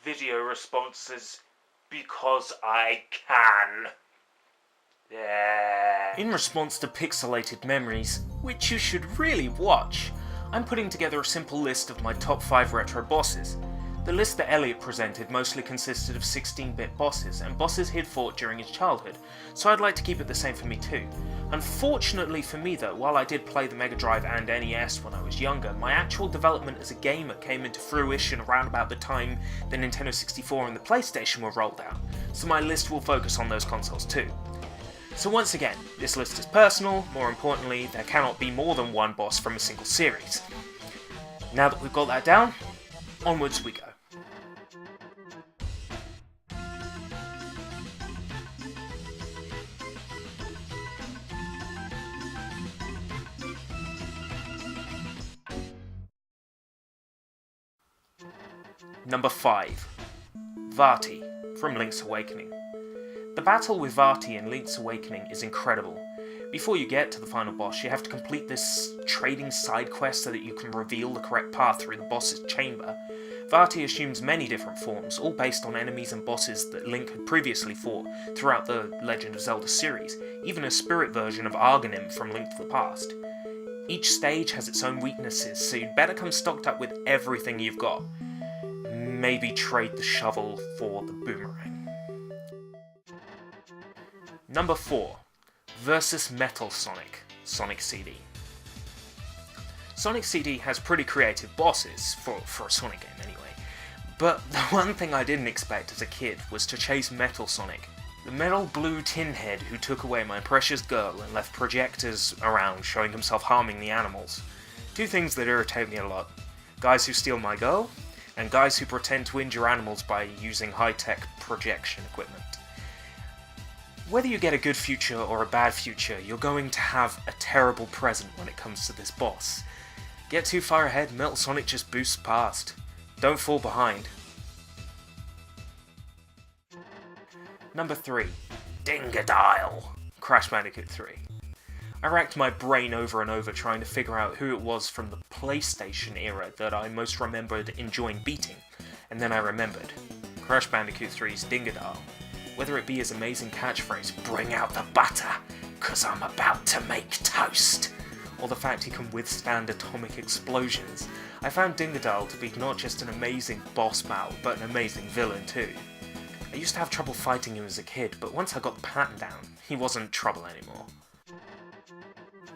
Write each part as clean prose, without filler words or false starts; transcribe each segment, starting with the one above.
video responses because I can. Yeah. In response to Pixelated Memories, which you should really watch, I'm putting together a simple list of my top 5 retro bosses. The list that Elliot presented mostly consisted of 16-bit bosses, and bosses he'd fought during his childhood, so I'd like to keep it the same for me too. Unfortunately for me though, while I did play the Mega Drive and NES when I was younger, my actual development as a gamer came into fruition around about the time the Nintendo 64 and the PlayStation were rolled out, so my list will focus on those consoles too. So once again, this list is personal. More importantly, there cannot be more than one boss from a single series. Now that we've got that down, onwards we go. Number 5. Vati, from Link's Awakening. The battle with Vati in Link's Awakening is incredible. Before you get to the final boss, you have to complete this trading side quest so that you can reveal the correct path through the boss's chamber. Vati assumes many different forms, all based on enemies and bosses that Link had previously fought throughout the Legend of Zelda series, even a spirit version of Arganim from Link to the Past. Each stage has its own weaknesses, so you'd better come stocked up with everything you've got. Maybe trade the shovel for the boomerang. Number 4. Versus Metal Sonic, Sonic CD. Sonic CD has pretty creative bosses, for a Sonic game anyway, but the one thing I didn't expect as a kid was to chase Metal Sonic, the metal blue tin head who took away my precious girl and left projectors around showing himself harming the animals. Two things that irritate me a lot: guys who steal my girl, and guys who pretend to injure animals by using high-tech projection equipment. Whether you get a good future or a bad future, you're going to have a terrible present when it comes to this boss. Get too far ahead, Metal Sonic just boosts past. Don't fall behind. Number 3. Dingadile, Crash Bandicoot 3. I racked my brain over and over trying to figure out who it was from the PlayStation era that I most remembered enjoying beating, and then I remembered. Crash Bandicoot 3's Dingadile. Whether it be his amazing catchphrase, "Bring out the butter, 'cause I'm about to make toast," or the fact he can withstand atomic explosions, I found Dingadile to be not just an amazing boss battle, but an amazing villain too. I used to have trouble fighting him as a kid, but once I got the pattern down, he wasn't trouble anymore.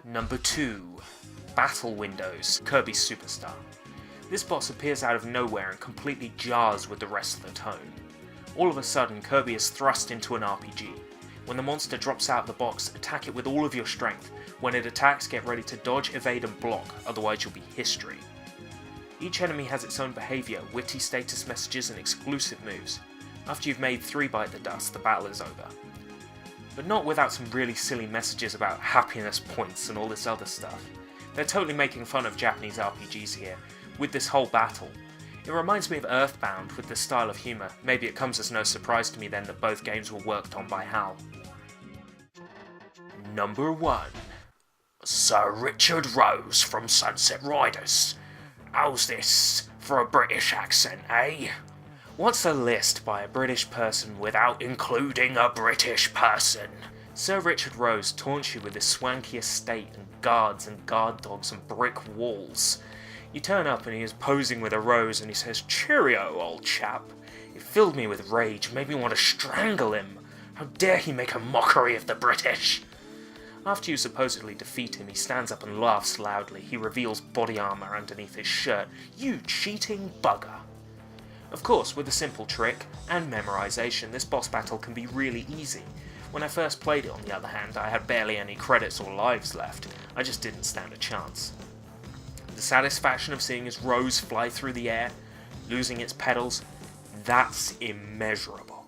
Number 2. Battle Windows, Kirby Superstar. This boss appears out of nowhere and completely jars with the rest of the tone. All of a sudden, Kirby is thrust into an RPG. When the monster drops out of the box, attack it with all of your strength. When it attacks, get ready to dodge, evade and block, otherwise you'll be history. Each enemy has its own behaviour, witty status messages and exclusive moves. After you've made 3 bite the dust, the battle is over. But not without some really silly messages about happiness points and all this other stuff. They're totally making fun of Japanese RPGs here, with this whole battle. It reminds me of Earthbound with this style of humour. Maybe it comes as no surprise to me then that both games were worked on by HAL. Number 1. Sir Richard Rose from Sunset Riders. How's this for a British accent, eh? What's a list by a British person without including a British person? Sir Richard Rose taunts you with his swanky estate and guards and guard dogs and brick walls. You turn up and he is posing with a rose and he says, "Cheerio, old chap." It filled me with rage, made me want to strangle him. How dare he make a mockery of the British? After you supposedly defeat him, he stands up and laughs loudly. He reveals body armour underneath his shirt. You cheating bugger. Of course, with a simple trick and memorization, this boss battle can be really easy. When I first played it, on the other hand, I had barely any credits or lives left. I just didn't stand a chance. The satisfaction of seeing his rose fly through the air, losing its petals, that's immeasurable.